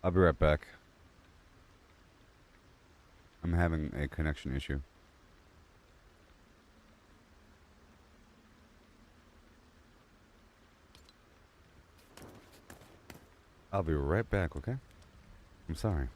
I'll be right back. I'm having a connection issue. I'll be right back, okay? I'm sorry.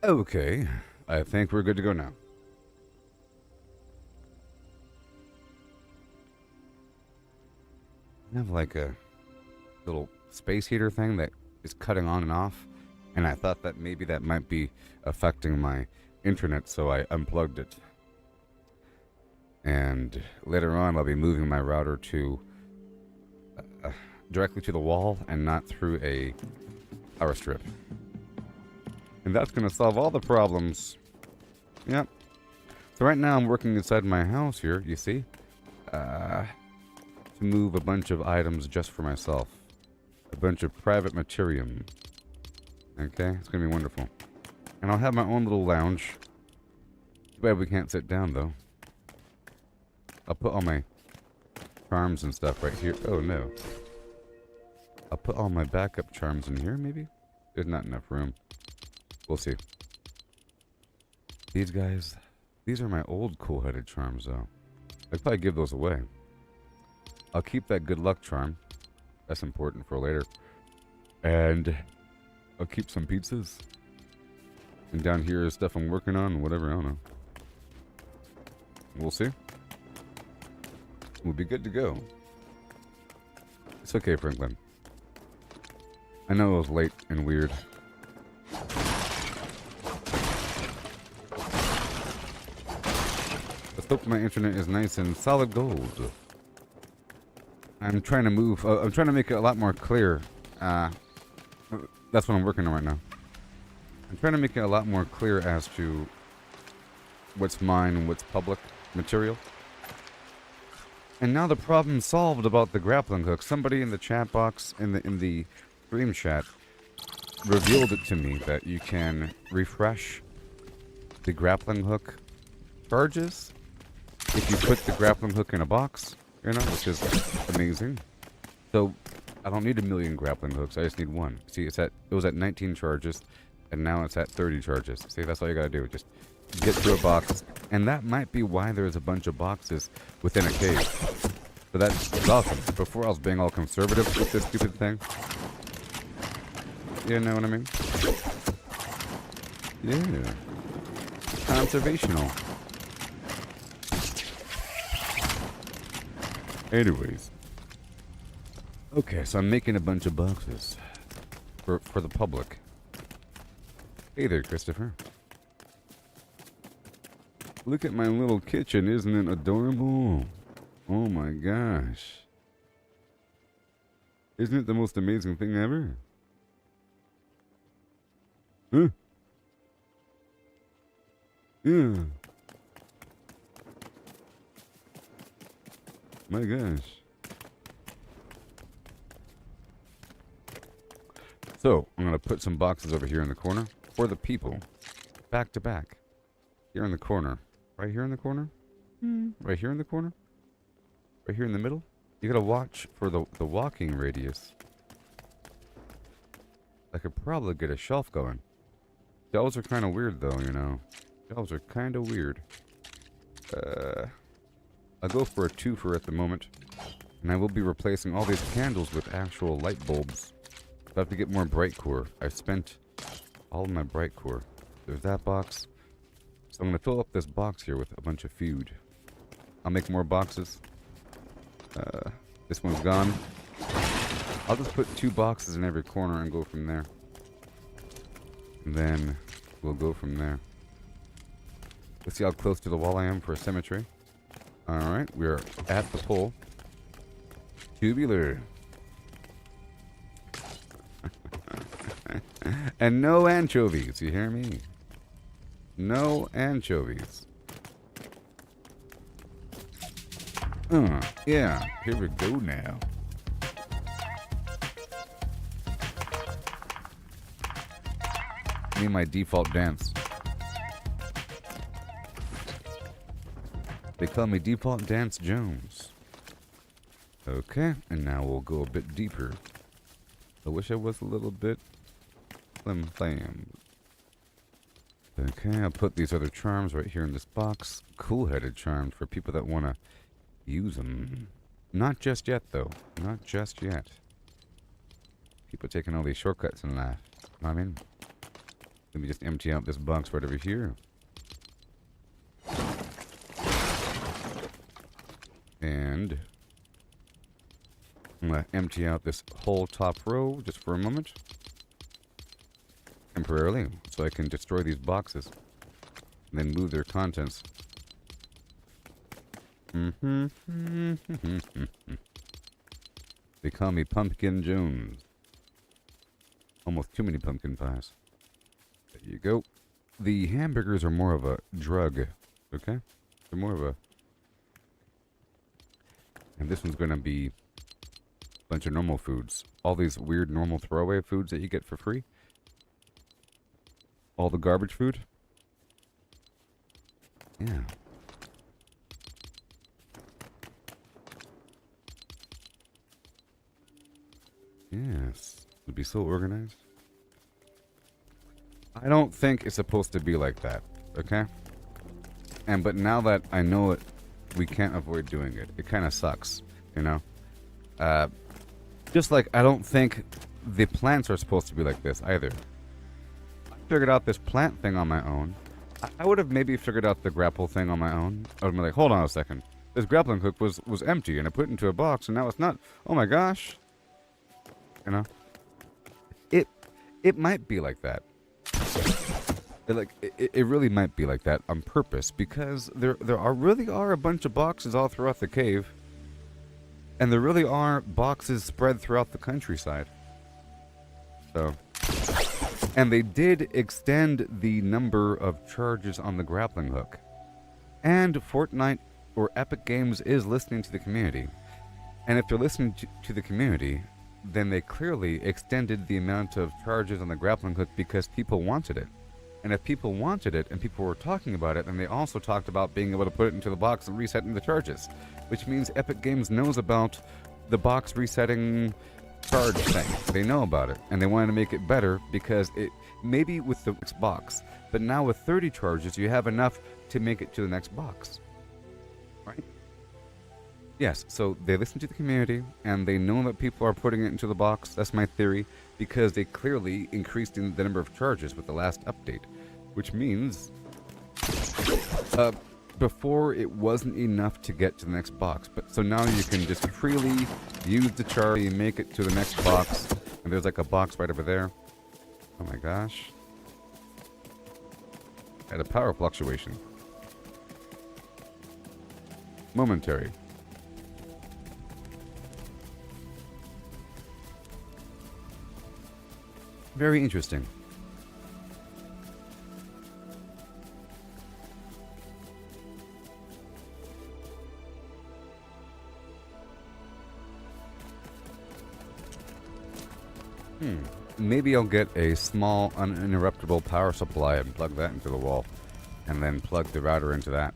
Okay, I think we're good to go now. I have like a little space heater thing that is cutting on and off, and I thought that maybe that might be affecting my internet, so I unplugged it. And later on, I'll be moving my router to directly to the wall and not through a power strip. And that's going to solve all the problems. Yep. So right now I'm working inside my house here, you see, to move a bunch of items just for myself. A bunch of private materium. Okay, it's going to be wonderful. And I'll have my own little lounge. Too bad we can't sit down, though. I'll put all my charms and stuff right here. Oh, no. I'll put all my backup charms in here, maybe? There's not enough room. We'll see. These guys, these are my old cool-headed charms, though. I'd probably give those away. I'll keep that good luck charm. That's important for later. And I'll keep some pizzas. And down here is stuff I'm working on and whatever, I don't know. We'll see. We'll be good to go. It's okay, Franklin. I know it was late and weird. Let's hope my internet is nice and solid gold. I'm trying to move. I'm trying to make it a lot more clear. That's what I'm working on right now. I'm trying to make it a lot more clear as to what's mine and what's public material. And now the problem's solved about the grappling hook. Somebody in the chat box, in the stream chat, revealed it to me that you can refresh the grappling hook charges if you put the grappling hook in a box, you know, which is amazing. So I don't need a million grappling hooks. I just need one. See, it was at 19 charges, and now it's at 30 charges. See, that's all you gotta do. Just get through a box, and that might be why there's a bunch of boxes within a cave. So that's awesome. Before I was being all conservative with this stupid thing. You know what I mean? Yeah. Conservational. Anyways. Okay, so I'm making a bunch of boxes for the public. Hey there, Christopher. Look at my little kitchen, isn't it adorable? Oh my gosh. Isn't it the most amazing thing ever? Huh? Yeah. My gosh. So, I'm going to put some boxes over here in the corner for the people. Back to back. Here in the corner. Right here in the corner? Right here in the corner? Right here in the middle? You gotta watch for the walking radius. I could probably get a shelf going. Shelves are kind of weird though, you know. Shelves are kind of weird. I'll go for a twofer at the moment. And I will be replacing all these candles with actual light bulbs. I have to get more bright core. I've spent all of my bright core. There's that box. So I'm going to fill up this box here with a bunch of food. I'll make more boxes. This one's gone. I'll just put 2 boxes in every corner and go from there. And then we'll go from there. Let's see how close to the wall I am for symmetry. Alright, we're at the pole. Tubular. And no anchovies, you hear me? No anchovies. Yeah, here we go now. Me and my default dance. They call me Default Dance Jones. Okay, and now we'll go a bit deeper. I wish I was a little bit flam. Okay, I'll put these other charms right here in this box. Cool-headed charms for people that want to use them. Not just yet, though. Not just yet. People taking all these shortcuts in life. I mean, Let me just empty out this box right over here. And I'm going to empty out this whole top row just for a moment. Temporarily, so I can destroy these boxes. And then move their contents. They call me Pumpkin Jones. Almost too many pumpkin pies. There you go. The hamburgers are more of a drug, okay? They're more of a... And this one's going to be a bunch of normal foods. All these weird normal throwaway foods that you get for free. All the garbage food. Yeah. Yes. It'd be so organized. I don't think it's supposed to be like that, okay? But now that I know it, we can't avoid doing it. It kind of sucks, you know? Just like I don't think the plants are supposed to be like this either. I figured out this plant thing on my own. I would have maybe figured out the grapple thing on my own. I would have been like, hold on a second. This grappling hook was empty and I put it into a box and now it's not. Oh my gosh. You know? It might be like that. It really might be like that on purpose because there really are a bunch of boxes all throughout the cave. And there really are boxes spread throughout the countryside. So, and they did extend the number of charges on the grappling hook. And Fortnite or Epic Games is listening to the community. And if they're listening to the community, then they clearly extended the amount of charges on the grappling hook because people wanted it. And if people wanted it and people were talking about it, then they also talked about being able to put it into the box and resetting the charges. Which means Epic Games knows about the box resetting charge thing. They know about it. And they wanted to make it better because it maybe with the next box. But now with 30 charges, you have enough to make it to the next box. Right? Yes, so they listen to the community, and they know that people are putting it into the box. That's my theory, because they clearly increased in the number of charges with the last update. Which means, before it wasn't enough to get to the next box. But so now you can just freely use the charge and make it to the next box. And there's like a box right over there. Oh my gosh. I had a power fluctuation. Momentary. Very interesting. Maybe I'll get a small uninterruptible power supply and plug that into the wall. And then plug the router into that.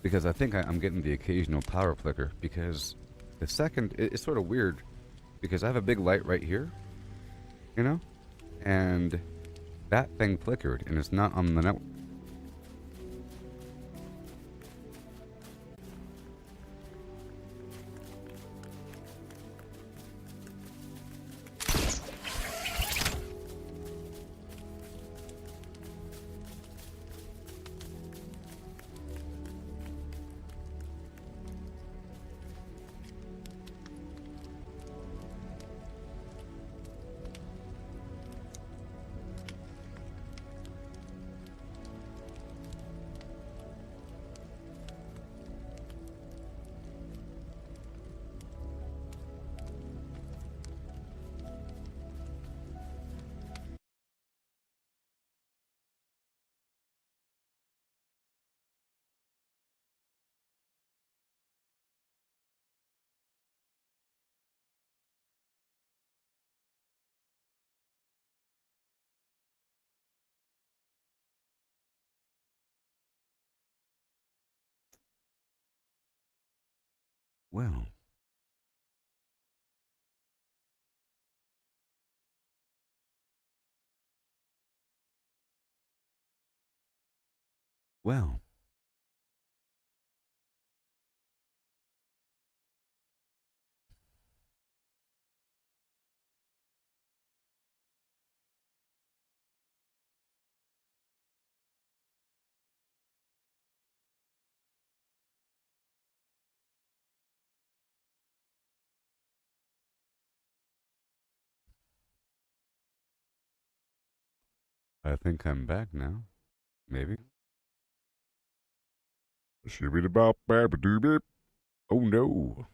Because I think I'm getting the occasional power flicker. Because the second, it's sort of weird. Because I have a big light right here. You know? And that thing flickered and it's not on the network. Well. Well. I think I'm back now. Maybe. Oh no.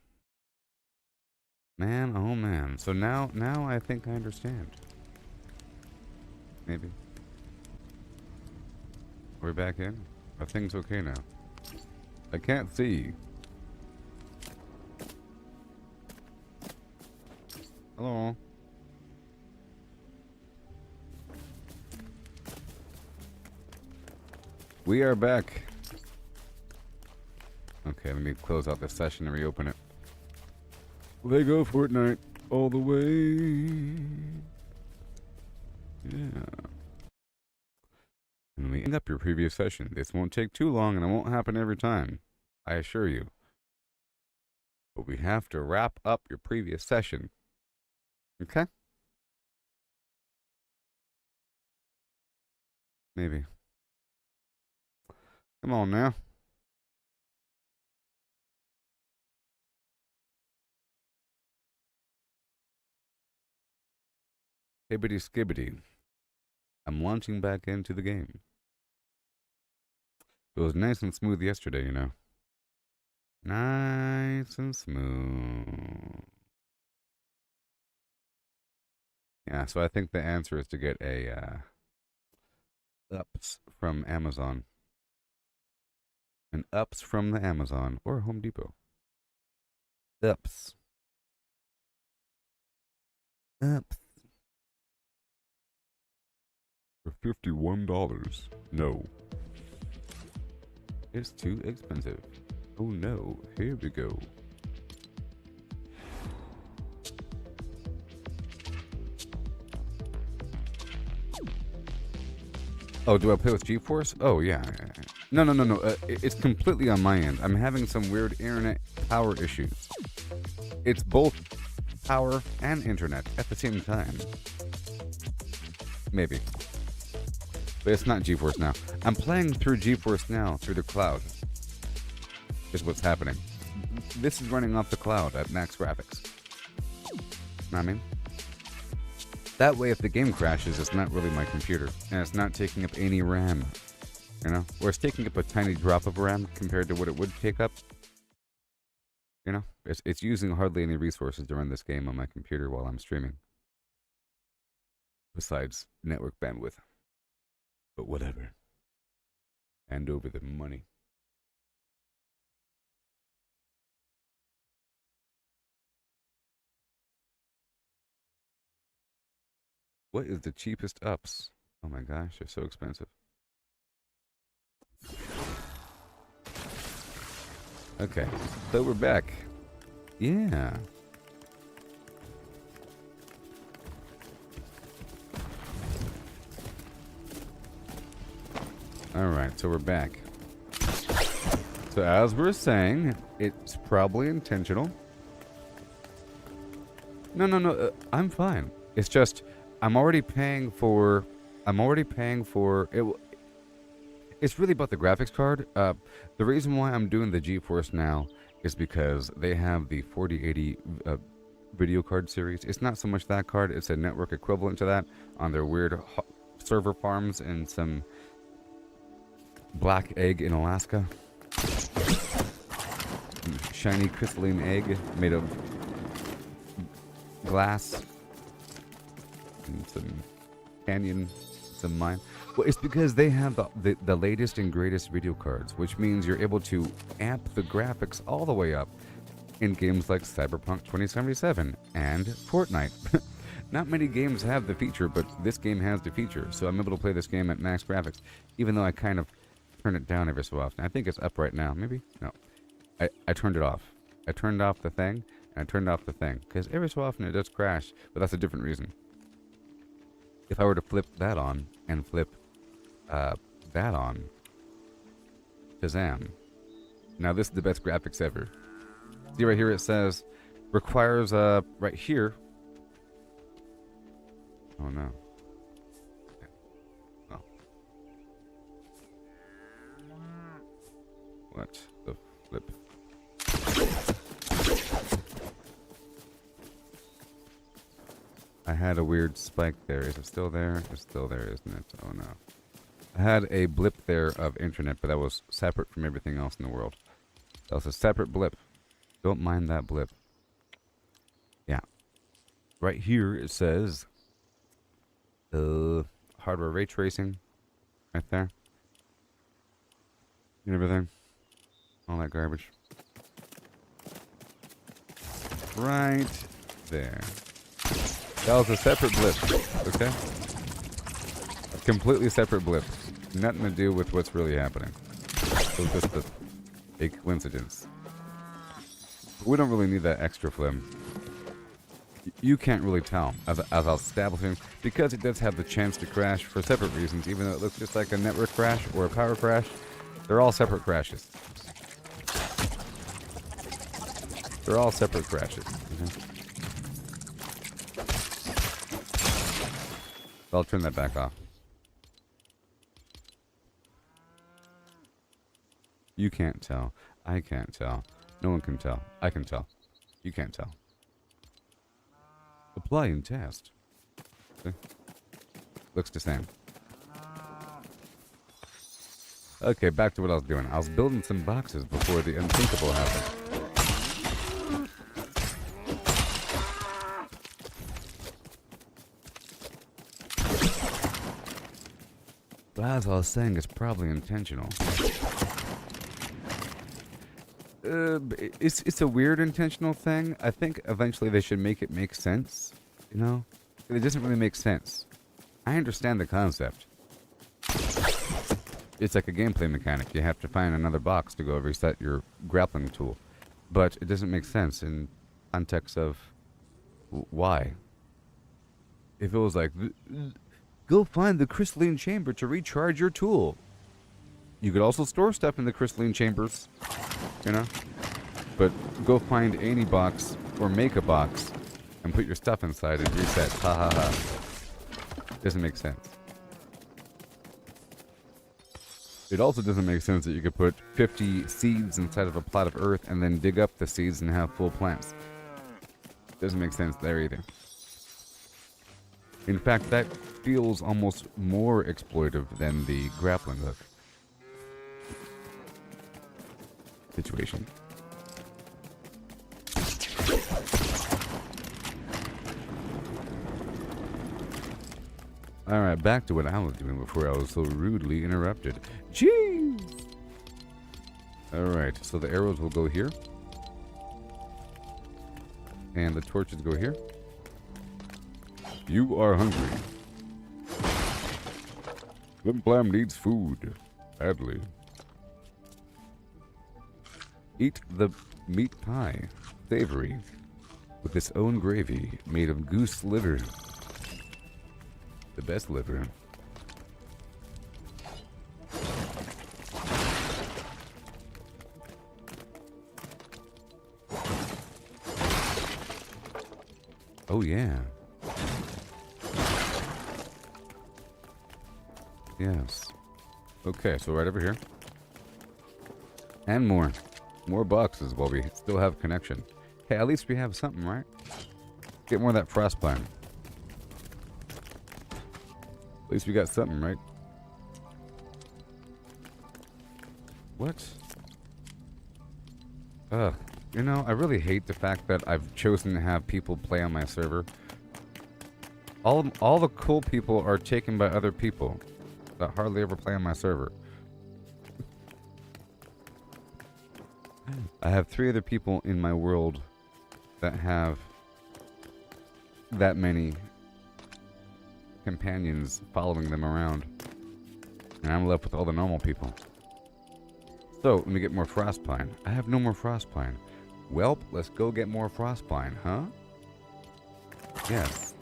Man, oh man. So now I think I understand. Maybe. We're back in? Are things okay now? I can't see. Hello? We are back. Okay, let me close out this session and reopen it. They go Fortnite all the way. Yeah. And we end up your previous session. This won't take too long and it won't happen every time. I assure you. But we have to wrap up your previous session. Okay? Maybe. Come on now. Hibbity skibbity. I'm launching back into the game. It was nice and smooth yesterday, you know. Nice and smooth. Yeah, so I think the answer is to get a ups from Amazon. An ups from the Amazon or Home Depot. Ups. Ups. For $51. No. It's too expensive. Oh no, here we go. Oh, do I play with Geforce? Oh, yeah. No. It's completely on my end. I'm having some weird internet power issues. It's both power and internet at the same time. Maybe. But it's not Geforce Now. I'm playing through Geforce Now through the cloud. Is what's happening. This is running off the cloud at max graphics. Know what I mean? That way, if the game crashes, it's not really my computer. And it's not taking up any RAM. You know? Or it's taking up a tiny drop of RAM compared to what it would take up. You know? It's using hardly any resources to run this game on my computer while I'm streaming. Besides network bandwidth. But whatever. Hand over the money. What is the cheapest ups? Oh my gosh, they're so expensive. Okay, so we're back. Yeah. Alright, so we're back. So as we're saying, it's probably intentional. No, I'm fine. It's just... I'm already paying for it. It's really about the graphics card. The reason why I'm doing the Geforce Now is because they have the 4080 video card series. It's not so much that card, it's a network equivalent to that on their weird server farms in some black egg in Alaska. Shiny crystalline egg made of glass. Some canyon, some mine. Well, it's because they have the latest and greatest video cards, which means you're able to amp the graphics all the way up in games like Cyberpunk 2077 and Fortnite. Not many games have the feature, but this game has the feature, so I'm able to play this game at max graphics, even though I kind of turn it down every so often. I think it's up right now, maybe? No. I turned it off. I turned off the thing, and I turned off the thing, because every so often it does crash, but that's a different reason. If I were to flip that on and flip that on, Shazam. Now this is the best graphics ever. See right here it says, requires, right here. Oh no. Oh. What the flip? I had a weird spike there. Is it still there? It's still there, isn't it? Oh no. I had a blip there of internet, but that was separate from everything else in the world. That was a separate blip. Don't mind that blip. Yeah. Right here it says hardware ray tracing. Right there. And everything. All that garbage. Right there. That was a separate blip, okay? A completely separate blip. Nothing to do with what's really happening. It was just a coincidence. We don't really need that extra flim. You can't really tell, as I was establishing, because it does have the chance to crash for separate reasons, even though it looks just like a network crash or a power crash. They're all separate crashes. They're all separate crashes. I'll turn that back off. You can't tell. I can't tell. No one can tell. I can tell. You can't tell. Apply and test. See? Looks the same. Okay, back to what I was doing. I was building some boxes before the unthinkable happened. But as I was saying, it's probably intentional. It's a weird intentional thing. I think eventually they should make it make sense. You know? It doesn't really make sense. I understand the concept. It's like a gameplay mechanic. You have to find another box to go reset your grappling tool. But it doesn't make sense in context of why. If it was like, go find the crystalline chamber to recharge your tool. You could also store stuff in the crystalline chambers, you know? But go find any box or make a box and put your stuff inside and reset. Ha ha ha. Doesn't make sense. It also doesn't make sense that you could put 50 seeds inside of a plot of earth and then dig up the seeds and have full plants. Doesn't make sense there either. In fact, that feels almost more exploitive than the grappling hook situation. Alright, back to what I was doing before I was so rudely interrupted. Jeez! Alright, so the arrows will go here. And the torches go here. You are hungry. Slim Blam needs food. Badly. Eat the meat pie. Savory. With its own gravy made of goose liver. The best liver. Oh yeah. Yes. Okay, so right over here. And more. More boxes while we still have connection. Hey, at least we have something, right? Get more of that frostbite. At least we got something, right? What? You know, I really hate the fact that I've chosen to have people play on my server. All the cool people are taken by other people that hardly ever play on my server. I have 3 other people in my world that have that many companions following them around. And I'm left with all the normal people. So, let me get more frostpine. I have no more frostpine. Welp, let's go get more frostpine, huh? Yes.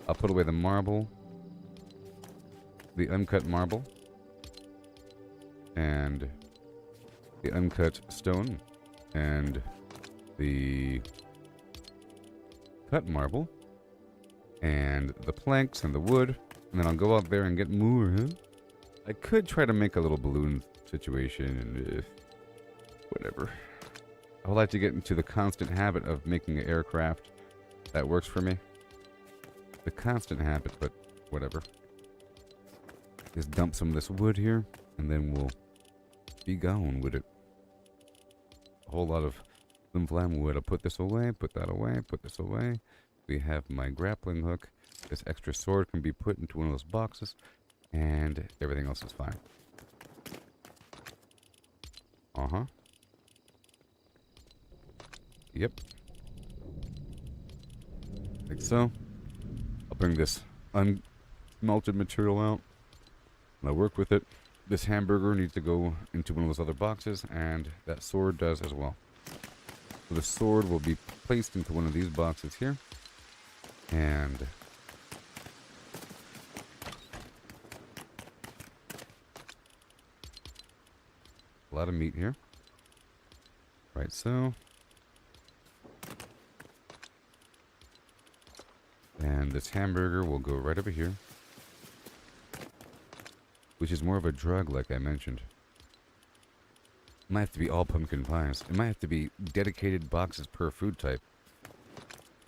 I'll put away the marble. The uncut marble. And the uncut stone. And the cut marble. And the planks and the wood. And then I'll go out there and get more, huh? I could try to make a little balloon situation and whatever. I would like to get into the constant habit of making an aircraft that works for me. the constant habit, but whatever. Just dump some of this wood here, and then we'll be going with it. A whole lot of flim wood. I'll put this away, put that away, put this away. We have my grappling hook. This extra sword can be put into one of those boxes, and everything else is fine. Uh-huh. Yep. Like so. I'll bring this unmelted material out. And I'll work with it. This hamburger needs to go into one of those other boxes, and that sword does as well. So the sword will be placed into one of these boxes here. And a lot of meat here. Right, so. And this hamburger will go right over here. Which is more of a drug, like I mentioned. It might have to be all pumpkin pies. It might have to be dedicated boxes per food type.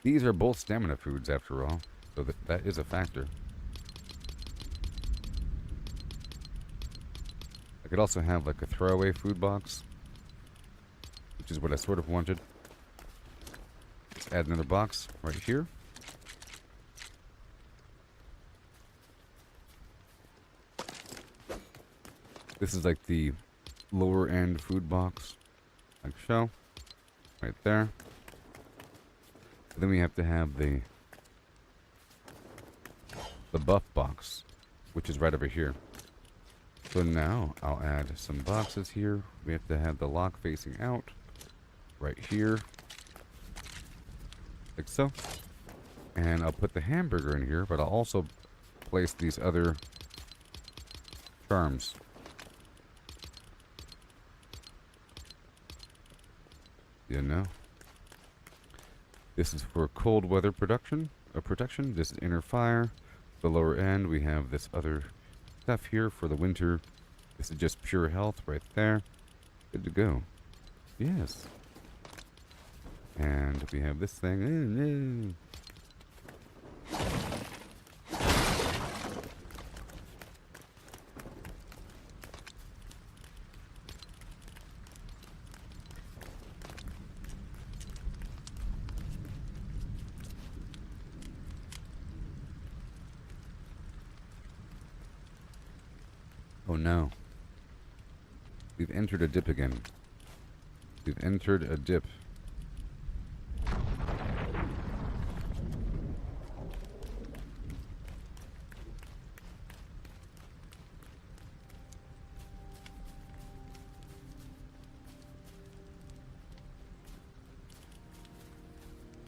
These are both stamina foods, after all. So that is a factor. I could also have like a throwaway food box, which is what I sort of wanted. Let's add another box right here. This is like the lower end food box, like so, right there. But then we have to have the buff box, which is right over here. So now I'll add some boxes here. We have to have the lock facing out, right here, like so. And I'll put the hamburger in here, but I'll also place these other charms. You know, this is for cold weather protection. This is inner fire. The lower end, we have this other stuff here for the winter. This is just pure health right there. Good to go. Yes. And we have this thing. Oh no. We've entered a dip again. We've entered a dip.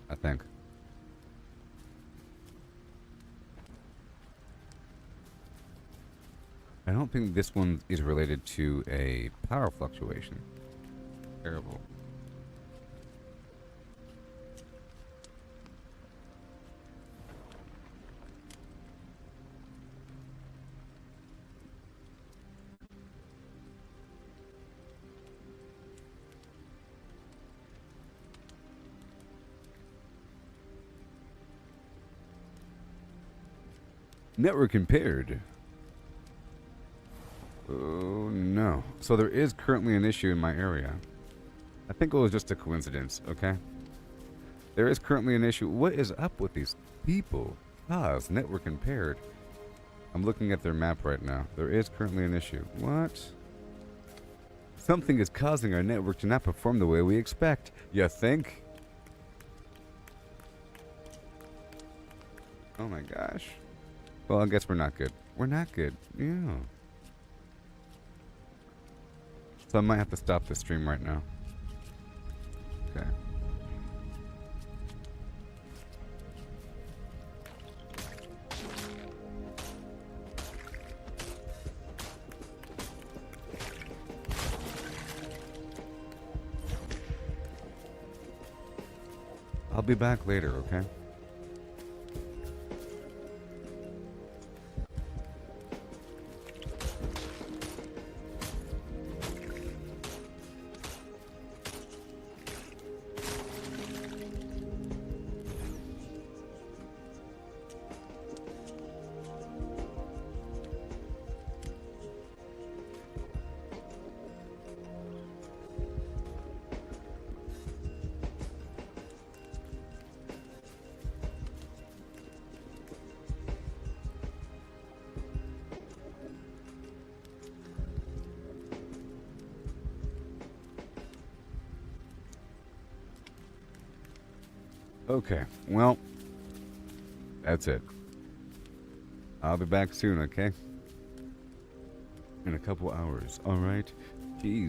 I think. I don't think this one is related to a power fluctuation. Terrible. Network impaired. Oh no. So there is currently an issue in my area. I think it was just a coincidence, okay? There is currently an issue. What is up with these people? It's network impaired. I'm looking at their map right now. There is currently an issue. What? Something is causing our network to not perform the way we expect. You think? Oh my gosh. Well, I guess we're not good. We're not good. Yeah. So I might have to stop the stream right now. Okay. I'll be back later, okay? Okay, well, that's it. I'll be back soon, okay? In a couple hours, alright? Jeez.